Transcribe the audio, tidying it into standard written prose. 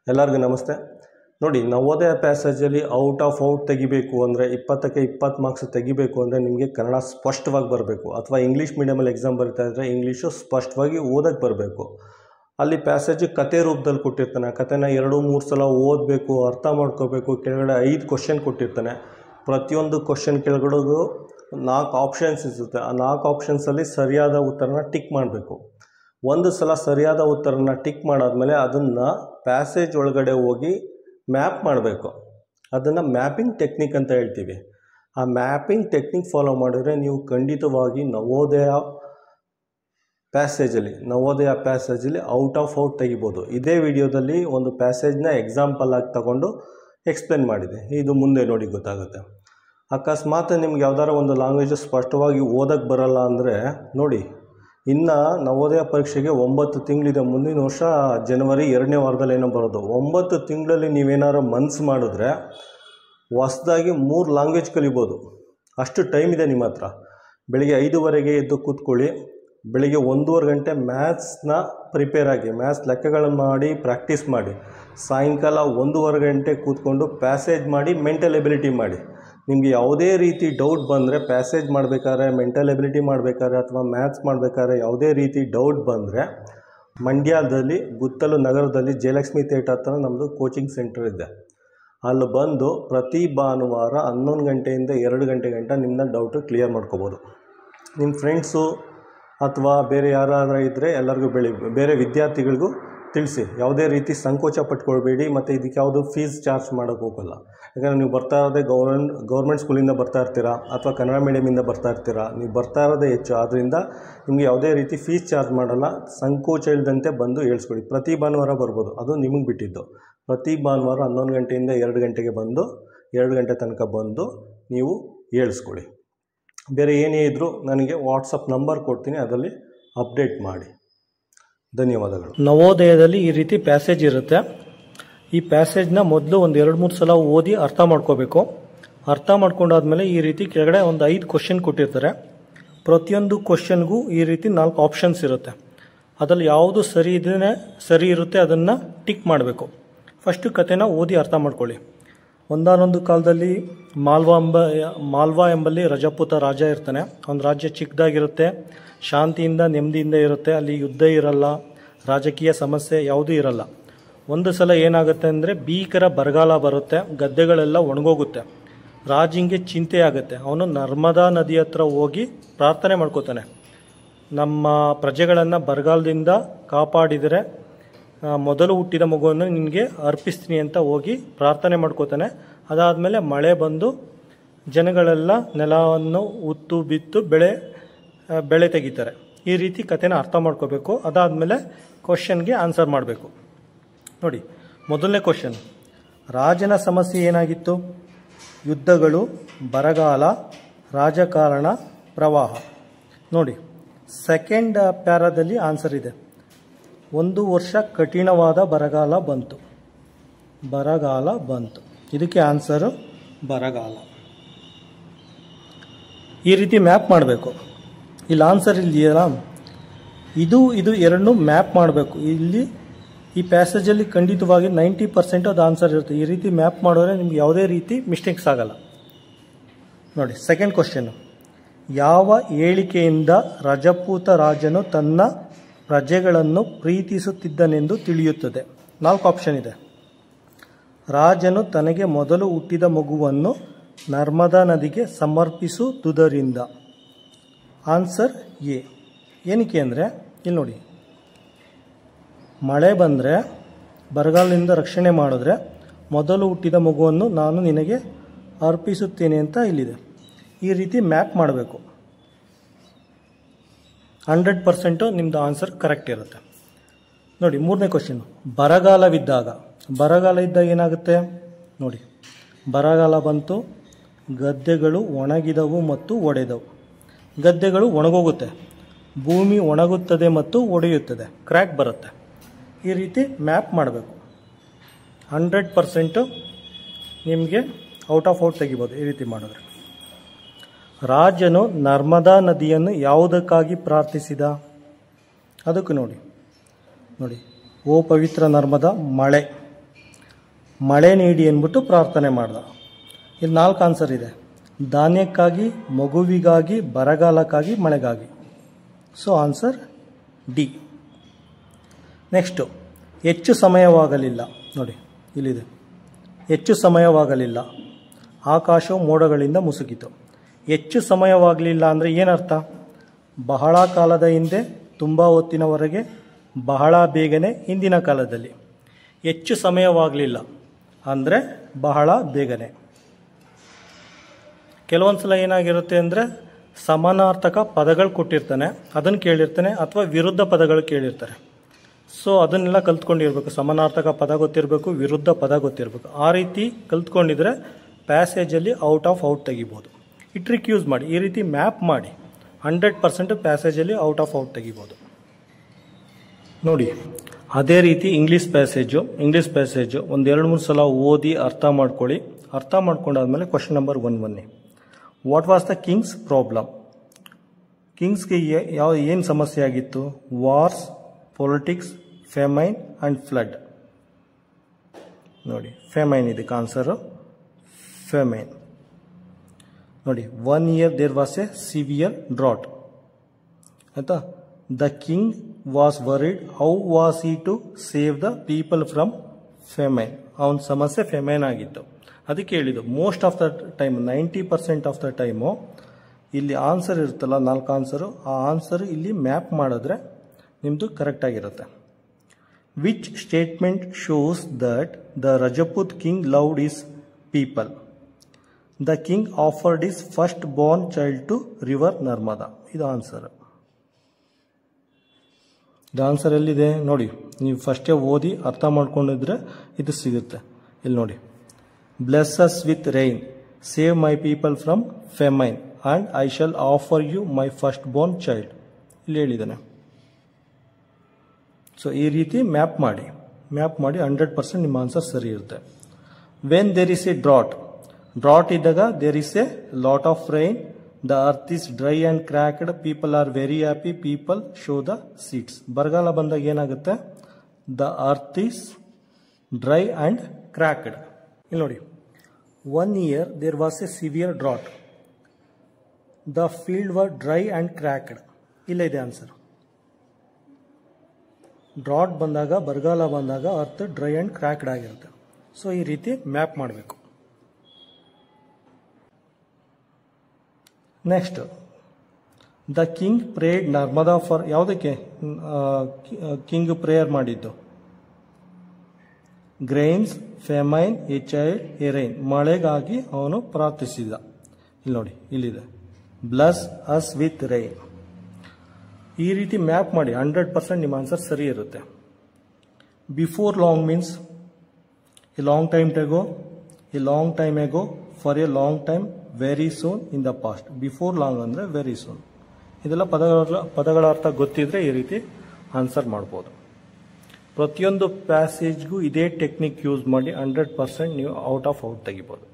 ಎಲ್ಲರಿಗೂ ನಮಸ್ತೆ. ನೋಡಿ, ನವೋದಯ ಪ್ಯಾಸೇಜಲ್ಲಿ ಔಟ್ ತೆಗಿಬೇಕು ಅಂದರೆ 20ಕ್ಕೆ 20 ಮಾರ್ಕ್ಸ್ ತೆಗಿಬೇಕು ಅಂದರೆ ನಿಮಗೆ ಕನ್ನಡ ಸ್ಪಷ್ಟವಾಗಿ ಬರಬೇಕು, ಅಥವಾ ಇಂಗ್ಲೀಷ್ ಮೀಡಿಯಮಲ್ಲಿ ಎಕ್ಸಾಮ್ ಬರೀತಾ ಇದ್ದರೆ ಇಂಗ್ಲೀಷು ಸ್ಪಷ್ಟವಾಗಿ ಓದಕ್ಕೆ ಬರಬೇಕು. ಅಲ್ಲಿ ಪ್ಯಾಸೇಜ್ ಕತೆ ರೂಪದಲ್ಲಿ ಕೊಟ್ಟಿರ್ತಾನೆ. ಕತೆನ 2-3 ಸಲ ಓದಬೇಕು, ಅರ್ಥ ಮಾಡ್ಕೋಬೇಕು. ಕೆಳಗಡೆ 5 ಕ್ವಶನ್ ಕೊಟ್ಟಿರ್ತಾನೆ. ಪ್ರತಿಯೊಂದು ಕ್ವಶನ್ ಕೆಳಗಡೆಗೂ 4 ಆಪ್ಷನ್ಸ್ ಇರುತ್ತೆ. ಆ 4 ಆಪ್ಷನ್ಸಲ್ಲಿ ಸರಿಯಾದ ಉತ್ತರನ ಟಿಕ್ ಮಾಡಬೇಕು. ಒಂದು ಸಲ ಸರಿಯಾದ ಉತ್ತರನ ಟಿಕ್ ಮಾಡಾದಮೇಲೆ ಅದನ್ನು ಪ್ಯಾಸೇಜ್ ಒಳಗಡೆ ಹೋಗಿ ಮ್ಯಾಪ್ ಮಾಡಬೇಕು. ಅದನ್ನು ಮ್ಯಾಪಿಂಗ್ ಟೆಕ್ನಿಕ್ ಅಂತ ಹೇಳ್ತೀವಿ. ಆ ಮ್ಯಾಪಿಂಗ್ ಟೆಕ್ನಿಕ್ ಫಾಲೋ ಮಾಡಿದರೆ ನೀವು ಖಂಡಿತವಾಗಿ ನವೋದಯ ಪ್ಯಾಸೇಜಲ್ಲಿ ಔಟ್ ತೆಗಿಬೋದು. ಇದೇ ವಿಡಿಯೋದಲ್ಲಿ ಒಂದು ಪ್ಯಾಸೇಜ್ನ ಎಕ್ಸಾಂಪಲ್ ಆಗಿ ತಗೊಂಡು ಎಕ್ಸ್ಪ್ಲೇನ್ ಮಾಡಿದೆ. ಇದು ಮುಂದೆ ನೋಡಿ ಗೊತ್ತಾಗುತ್ತೆ. ಅಕಸ್ಮಾತ್ ನಿಮ್ಗೆ ಯಾವ್ದಾರ ಒಂದು ಲ್ಯಾಂಗ್ವೇಜ್ ಸ್ಪಷ್ಟವಾಗಿ ಓದಕ್ಕೆ ಬರಲ್ಲ ಅಂದರೆ ನೋಡಿ, ಇನ್ನು ನವೋದಯ ಪರೀಕ್ಷೆಗೆ 9 ತಿಂಗಳಿದೆ. ಮುಂದಿನ ವರ್ಷ ಜನವರಿ 2ನೇ ವಾರದಲ್ಲಿ ಏನೋ ಬರೋದು. 9 ತಿಂಗಳಲ್ಲಿ ನೀವೇನಾರು ಮನ್ಸು ಮಾಡಿದ್ರೆ ಹೊಸದಾಗಿ 3 ಲ್ಯಾಂಗ್ವೇಜ್ ಕಲಿಬೋದು. ಅಷ್ಟು ಟೈಮ್ ಇದೆ ನಿಮ್ಮ ಹತ್ರ. ಬೆಳಿಗ್ಗೆ 5:15 ಎದ್ದು ಕೂತ್ಕೊಳ್ಳಿ. ಬೆಳಿಗ್ಗೆ 1.5 ಗಂಟೆ ಮ್ಯಾಥ್ಸ್ನ ಪ್ರಿಪೇರ್ ಆಗಿ, ಮ್ಯಾಥ್ಸ್ ಲೆಕ್ಕಗಳನ್ನು ಮಾಡಿ ಪ್ರಾಕ್ಟೀಸ್ ಮಾಡಿ. ಸಾಯಂಕಾಲ 1.5 ಗಂಟೆ ಕೂತ್ಕೊಂಡು ಪ್ಯಾಸೇಜ್ ಮಾಡಿ, ಮೆಂಟಲ್ ಎಬಿಲಿಟಿ ಮಾಡಿ. ನಿಮಗೆ ಯಾವುದೇ ರೀತಿ ಡೌಟ್ ಬಂದರೆ, ಪ್ಯಾಸೇಜ್ ಮಾಡಬೇಕಾದ್ರೆ, ಮೆಂಟಲ್ ಎಬಿಲಿಟಿ ಮಾಡಬೇಕಾದ್ರೆ, ಅಥವಾ ಮ್ಯಾಥ್ಸ್ ಮಾಡಬೇಕಾದ್ರೆ ಯಾವುದೇ ರೀತಿ ಡೌಟ್ ಬಂದರೆ, ಮಂಡ್ಯದಲ್ಲಿ ಗುತ್ತಲು ನಗರದಲ್ಲಿ ಜಯಲಕ್ಷ್ಮಿ ಥಿಯೇಟರ್ ಹತ್ರ ನಮ್ಮದು ಕೋಚಿಂಗ್ ಸೆಂಟರ್ ಇದೆ. ಅಲ್ಲಿ ಬಂದು ಪ್ರತಿ ಭಾನುವಾರ 11 ಗಂಟೆಯಿಂದ 2 ಗಂಟೆ ಗಂಟ ನಿಮ್ಮನ್ನ ಡೌಟು ಕ್ಲಿಯರ್ ಮಾಡ್ಕೋಬೋದು. ನಿಮ್ಮ ಫ್ರೆಂಡ್ಸು ಅಥವಾ ಬೇರೆ ಯಾರಾದರೂ ಇದ್ದರೆ ಎಲ್ಲರಿಗೂ ಬೇರೆ ವಿದ್ಯಾರ್ಥಿಗಳಿಗೂ ತಿಳಿಸಿ. ಯಾವುದೇ ರೀತಿ ಸಂಕೋಚ ಪಟ್ಕೊಳ್ಬೇಡಿ. ಮತ್ತು ಇದಕ್ಕೆ ಯಾವುದು ಫೀಸ್ ಚಾರ್ಜ್ ಮಾಡೋಕ್ಕೆ ಹೋಗಲ್ಲ. ಯಾಕಂದರೆ ನೀವು ಬರ್ತಾ ಇರೋದೇ ಗೌರ್ಮೆಂಟ್ ಸ್ಕೂಲಿಂದ ಬರ್ತಾ ಇರ್ತೀರಾ, ಅಥವಾ ಕನ್ನಡ ಮೀಡಿಯಮಿಂದ ಬರ್ತಾ ಇರ್ತೀರಾ. ನೀವು ಬರ್ತಾ ಇರೋದೇ ಹೆಚ್ಚು. ಆದ್ದರಿಂದ ನಿಮಗೆ ಯಾವುದೇ ರೀತಿ ಫೀಸ್ ಚಾರ್ಜ್ ಮಾಡಲ್ಲ. ಸಂಕೋಚ ಇಲ್ಲದಂತೆ ಬಂದು ಹೇಳ್ಸ್ಕೊಡಿ. ಪ್ರತಿ ಭಾನುವಾರ ಬರ್ಬೋದು, ಅದು ನಿಮಗೆ ಬಿಟ್ಟಿದ್ದು. ಪ್ರತಿ ಭಾನುವಾರ 11 ಗಂಟೆಯಿಂದ 2 ಗಂಟೆಗೆ ಬಂದು, 2 ಗಂಟೆ ತನಕ ಬಂದು ನೀವು ಹೇಳಿಸ್ಕೊಡಿ. ಬೇರೆ ಏನೇ ಇದ್ದರೂ ನನಗೆ ವಾಟ್ಸಪ್ ನಂಬರ್ ಕೊಡ್ತೀನಿ, ಅದರಲ್ಲಿ ಅಪ್ಡೇಟ್ ಮಾಡಿ. ಧನ್ಯವಾದಗಳು. ನವೋದಯದಲ್ಲಿ ಈ ರೀತಿ ಪ್ಯಾಸೇಜ್ ಇರುತ್ತೆ. ಈ ಪ್ಯಾಸೇಜ್ನ ಮೊದಲು ಒಂದು 2-3 ಸಲ ಓದಿ ಅರ್ಥ ಮಾಡ್ಕೋಬೇಕು. ಅರ್ಥ ಮಾಡ್ಕೊಂಡಾದ್ಮೇಲೆ ಈ ರೀತಿ ಕೆಳಗಡೆ ಒಂದು 5 ಕ್ವಶನ್ ಕೊಟ್ಟಿರ್ತಾರೆ. ಪ್ರತಿಯೊಂದು ಕ್ವಶನ್ಗೂ ಈ ರೀತಿ 4 ಆಪ್ಷನ್ಸ್ ಇರುತ್ತೆ. ಅದರಲ್ಲಿ ಯಾವುದು ಸರಿ ಇರುತ್ತೆ ಅದನ್ನು ಟಿಕ್ ಮಾಡಬೇಕು. ಫಸ್ಟು ಕತೆನ ಓದಿ ಅರ್ಥ ಮಾಡ್ಕೊಳ್ಳಿ. ಒಂದಾನೊಂದು ಕಾಲದಲ್ಲಿ ಮಾಲ್ವಾ ಎಂಬಲ್ಲಿ ರಜಪೂತ ರಾಜ ಇರ್ತಾನೆ. ಒಂದು ರಾಜ್ಯ ಚಿಕ್ಕದಾಗಿರುತ್ತೆ, ಶಾಂತಿಯಿಂದ ನೆಮ್ಮದಿಯಿಂದ ಇರುತ್ತೆ. ಅಲ್ಲಿ ಯುದ್ಧ ಇರಲ್ಲ, ರಾಜಕೀಯ ಸಮಸ್ಯೆ ಯಾವುದೂ ಇರಲ್ಲ. ಒಂದು ಸಲ ಏನಾಗುತ್ತೆ ಅಂದರೆ ಭೀಕರ ಬರಗಾಲ ಬರುತ್ತೆ, ಗದ್ದೆಗಳೆಲ್ಲ ಒಣಗೋಗುತ್ತೆ. ರಾಜಿಂಗೆ ಚಿಂತೆ ಆಗುತ್ತೆ. ಅವನು ನರ್ಮದಾ ನದಿ ಹತ್ರ ಹೋಗಿ ಪ್ರಾರ್ಥನೆ ಮಾಡ್ಕೋತಾನೆ. ನಮ್ಮ ಪ್ರಜೆಗಳನ್ನು ಬರಗಾಲದಿಂದ ಕಾಪಾಡಿದರೆ ಮೊದಲು ಹುಟ್ಟಿದ ಮಗುವನ್ನು ನಿನಗೆ ಅರ್ಪಿಸ್ತೀನಿ ಅಂತ ಹೋಗಿ ಪ್ರಾರ್ಥನೆ ಮಾಡ್ಕೋತಾನೆ. ಅದಾದಮೇಲೆ ಮಳೆ ಬಂದು ಜನಗಳೆಲ್ಲ ನೆಲವನ್ನು ಉತ್ತು ಬಿತ್ತು ಬೆಳೆ ತೆಗಿತಾರೆ. ಈ ರೀತಿ ಕಥೆನ ಅರ್ಥ ಮಾಡ್ಕೋಬೇಕು. ಅದಾದಮೇಲೆ ಕ್ವಶನ್ಗೆ ಆನ್ಸರ್ ಮಾಡಬೇಕು. ನೋಡಿ, ಮೊದಲನೇ ಕ್ವಶನ್, ರಾಜನ ಸಮಸ್ಯೆ ಏನಾಗಿತ್ತು? ಯುದ್ಧಗಳು, ಬರಗಾಲ, ರಾಜಕಾರಣ, ಪ್ರವಾಹ. ನೋಡಿ, ಸೆಕೆಂಡ್ ಪ್ಯಾರಾದಲ್ಲಿ ಆನ್ಸರ್ ಇದೆ. 1 ವರ್ಷ ಕಠಿಣವಾದ ಬರಗಾಲ ಬಂತು. ಇದಕ್ಕೆ ಆನ್ಸರು ಬರಗಾಲ. ಈ ರೀತಿ ಮ್ಯಾಪ್ ಮಾಡಬೇಕು. ಇಲ್ಲಿ ಆನ್ಸರ್ ಇದೆಯಲ್ಲ, ಇದು ಎರಡನ್ನೂ ಮ್ಯಾಪ್ ಮಾಡಬೇಕು. ಇಲ್ಲಿ ಈ ಪ್ಯಾಸೇಜಲ್ಲಿ ಖಂಡಿತವಾಗಿ 90% ಅದು ಆನ್ಸರ್ ಇರುತ್ತೆ. ಈ ರೀತಿ ಮ್ಯಾಪ್ ಮಾಡಿದ್ರೆ ನಿಮ್ಗೆ ಯಾವುದೇ ರೀತಿ ಮಿಸ್ಟೇಕ್ಸ್ ಆಗಲ್ಲ. ನೋಡಿ, ಸೆಕೆಂಡ್ ಕ್ವಶನ್, ಯಾವ ಹೇಳಿಕೆಯಿಂದ ರಜಪೂತ ರಾಜನು ತನ್ನ ಪ್ರಜೆಗಳನ್ನು ಪ್ರೀತಿಸುತ್ತಿದ್ದನೆಂದು ತಿಳಿಯುತ್ತದೆ? 4 ಆಪ್ಷನ್ ಇದೆ. ರಾಜನು ತನಗೆ ಮೊದಲು ಹುಟ್ಟಿದ ಮಗುವನ್ನು ನರ್ಮದಾ ನದಿಗೆ ಸಮರ್ಪಿಸುವುದರಿಂದ. Answer A. ಏನಕ್ಕೆ ಅಂದರೆ, ಇಲ್ಲಿ ನೋಡಿ, ಮಳೆ ಬಂದರೆ, ಬರಗಾಲದಿಂದ ರಕ್ಷಣೆ ಮಾಡಿದ್ರೆ ಮೊದಲು ಹುಟ್ಟಿದ ಮಗುವನ್ನು ನಾನು ನಿನಗೆ ಅರ್ಪಿಸುತ್ತೇನೆ ಅಂತ ಇಲ್ಲಿದೆ. ಈ ರೀತಿ ಮ್ಯಾಪ್ ಮಾಡಬೇಕು. 100% ನಿಮ್ಮದು ಆನ್ಸರ್ ಕರೆಕ್ಟ್ ಇರುತ್ತೆ. ನೋಡಿ, ಮೂರನೇ ಕ್ವಶನ್, ಬರಗಾಲ ಇದ್ದಾಗ ಏನಾಗುತ್ತೆ? ನೋಡಿ, ಬರಗಾಲ ಬಂತು, ಗದ್ದೆಗಳು ಒಣಗಿದವು ಮತ್ತು ಒಡೆದವು. ಗದ್ದೆಗಳು ಒಣಗೋಗುತ್ತೆ, ಭೂಮಿ ಒಣಗುತ್ತದೆ ಮತ್ತು ಒಡೆಯುತ್ತದೆ, ಕ್ರ್ಯಾಕ್ ಬರುತ್ತೆ. ಈ ರೀತಿ ಮ್ಯಾಪ್ ಮಾಡಬೇಕು. 100% ನಿಮಗೆ ಔಟ್ ತೆಗಿಬೋದು ಈ ರೀತಿ ಮಾಡಿದ್ರೆ. ರಾಜನು ನರ್ಮದಾ ನದಿಯನ್ನು ಯಾವುದಕ್ಕಾಗಿ ಪ್ರಾರ್ಥಿಸಿದ? ಅದಕ್ಕೆ ನೋಡಿ, ಓ ಪವಿತ್ರ ನರ್ಮದಾ, ಮಳೆ. ಮಳೆ ನೀಡಿ ಅಂದ್ಬಿಟ್ಟು ಪ್ರಾರ್ಥನೆ ಮಾಡ್ದ. ಇಲ್ಲಿ 4 ಆನ್ಸರ್ ಇದೆ. ಧಾನ್ಯಕ್ಕಾಗಿ, ಮಗುವಿಗಾಗಿ, ಬರಗಾಲಕ್ಕಾಗಿ, ಮಳೆಗಾಗಿ. So answer D. ನೆಕ್ಸ್ಟು, ಹೆಚ್ಚು ಸಮಯವಾಗಲಿಲ್ಲ. ನೋಡಿ ಇಲ್ಲಿದೆ, ಹೆಚ್ಚು ಸಮಯವಾಗಲಿಲ್ಲ, ಆಕಾಶವು ಮೋಡಗಳಿಂದ ಮುಸುಕಿತು. ಹೆಚ್ಚು ಸಮಯವಾಗಲಿಲ್ಲ ಅಂದರೆ ಏನರ್ಥ? ಬಹಳ ಕಾಲದ ಹಿಂದೆ, ತುಂಬ ಹೊತ್ತಿನವರೆಗೆ, ಬಹಳ ಬೇಗನೆ, ಹಿಂದಿನ ಕಾಲದಲ್ಲಿ. ಹೆಚ್ಚು ಸಮಯವಾಗಲಿಲ್ಲ ಅಂದರೆ ಬಹಳ ಬೇಗನೆ. ಕೆಲವೊಂದು ಸಲ ಏನಾಗಿರುತ್ತೆ ಅಂದರೆ ಸಮಾನಾರ್ಥಕ ಪದಗಳು ಕೊಟ್ಟಿರ್ತಾನೆ, ಅದನ್ನು ಕೇಳಿರ್ತಾನೆ, ಅಥವಾ ವಿರುದ್ಧ ಪದಗಳು ಕೇಳಿರ್ತಾರೆ. ಸೊ ಅದನ್ನೆಲ್ಲ ಕಲ್ತ್ಕೊಂಡಿರ್ಬೇಕು. ಸಮಾನಾರ್ಥಕ ಪದ ಗೊತ್ತಿರಬೇಕು, ವಿರುದ್ಧ ಪದ ಗೊತ್ತಿರಬೇಕು. ಆ ರೀತಿ ಕಲ್ತ್ಕೊಂಡಿದ್ರೆ ಪ್ಯಾಸೇಜಲ್ಲಿ ಔಟ್ ಆಫ್ ಔಟ್ ತೆಗಿಬೋದು. ಈ ಟ್ರಿಕ್ ಯೂಸ್ ಮಾಡಿ, ಈ ರೀತಿ ಮ್ಯಾಪ್ ಮಾಡಿ 100% ಪ್ಯಾಸೇಜಲ್ಲಿ ಔಟ್ ಆಫ್ ಔಟ್ ತೆಗಿಬೋದು. ನೋಡಿ, ಅದೇ ರೀತಿ ಇಂಗ್ಲೀಷ್ ಪ್ಯಾಸೇಜು ಒಂದು 2-3 ಸಲ ಓದಿ ಅರ್ಥ ಮಾಡ್ಕೊಳ್ಳಿ. ಅರ್ಥ ಮಾಡ್ಕೊಂಡಾದ್ಮೇಲೆ ಕ್ವಶನ್ ನಂಬರ್ 1 ಬನ್ನಿ. What was the kings problem? ಕಿಂಗ್ಸ್ಗೆ ಏನು ಸಮಸ್ಯೆ ಆಗಿತ್ತು? Wars, politics, famine and flood. ನೋಡಿ, ಫೆಮೈನ್ ಇದಕ್ಕೆ ಆನ್ಸರು, ಫೆಮೈನ್. ನೋಡಿ, 1 year there was a severe drought. ಆಯಿತಾ? The king was worried, how was he to save the people from famine. ಅವನ ಸಮಸ್ಯೆ ಫೆಮೈನ್ ಆಗಿತ್ತು. ಅದಕ್ಕೆ ಹೇಳಿದ್ದು most of the time, 90% of the time ಇಲ್ಲಿ ಆನ್ಸರ್ ಇರುತ್ತಲ್ಲ, 4 ಆನ್ಸರು, ಆ ಆನ್ಸರು ಇಲ್ಲಿ ಮ್ಯಾಪ್ ಮಾಡಿದ್ರೆ ನಿಮ್ಮದು ಕರೆಕ್ಟಾಗಿರುತ್ತೆ. Which statement shows that the Rajput king loved his people? The king offered his first born child to river Narmada. ಇದು ಆನ್ಸರ್. ಇದು ಆನ್ಸರ್ ಎಲ್ಲಿದೆ ನೋಡಿ, ನೀವು ಫಸ್ಟೇ ಓದಿ ಅರ್ಥ ಮಾಡ್ಕೊಂಡಿದ್ರೆ ಇದು ಸಿಗುತ್ತೆ. ಇಲ್ಲಿ ನೋಡಿ, bless us with rain, save my people from famine, and I shall offer you my first born child. ಇಲ್ಲಿ ಹೇಳಿದ್ದಾನೆ. ಸೊ ಈ ರೀತಿ ಮ್ಯಾಪ್ ಮಾಡಿ 100% ನಿಮ್ಮ ಆನ್ಸರ್ ಸರಿ ಇರುತ್ತೆ. When there is a drought ಇದ್ದಾಗ there is a lot of rain, the earth is dry and cracked, people are very happy, people show the seeds. ಬರಗಾಲ ಬಂದಾಗ ಏನಾಗುತ್ತೆ? The earth is dry and cracked. ಇಲ್ಲಿ ನೋಡಿ, 1 year there was a severe drought, the field were dry and cracked. ಇಲ್ಲೇ ಇದೆ answer. Drought ಬಂದಾಗ, ಬರಗಾಲ ಬಂದಾಗ ಅರ್ತ್ ಡ್ರೈ ಆ್ಯಂಡ್ ಕ್ರ್ಯಾಕ್ಡ್ ಆಗಿರುತ್ತೆ. ಸೊ ಈ ರೀತಿ ಮ್ಯಾಪ್ ಮಾಡಬೇಕು. Next, the king prayed Narmada for. ಯಾವುದಕ್ಕೆ ಕಿಂಗ್ ಪ್ರೇಯರ್ ಮಾಡಿದ್ದು? Grains, famine, a child, a rain. ಮಳೆಗಾಗಿ ಅವನು ಪ್ರಾರ್ಥಿಸಿದ. ಇಲ್ಲಿ ನೋಡಿ, ಇಲ್ಲಿದೆ, ಬ್ಲಸ್ ಅಸ್ ವಿತ್ ರೈನ್. ಈ ರೀತಿ ಮ್ಯಾಪ್ ಮಾಡಿ 100% ನಿಮ್ಮ ಆನ್ಸರ್ ಸರಿ ಇರುತ್ತೆ. Before long means a long time ago, a long time ago, for a long time, very soon, in the past. Before long ಅಂದರೆ ವೆರಿ ಸೂನ್. ಇದೆಲ್ಲ ಪದಗಳ ಅರ್ಥ ಗೊತ್ತಿದ್ರೆ ಈ ರೀತಿ ಆನ್ಸರ್ ಮಾಡ್ಬೋದು. ಪ್ರತಿಯೊಂದು ಪ್ಯಾಸೇಜ್ಗೂ ಇದೇ ಟೆಕ್ನಿಕ್ ಯೂಸ್ ಮಾಡಿ 100% ನೀವು ಔಟ್ ಆಫ್ ಔಟ್ ತೆಗಿಬೋದು.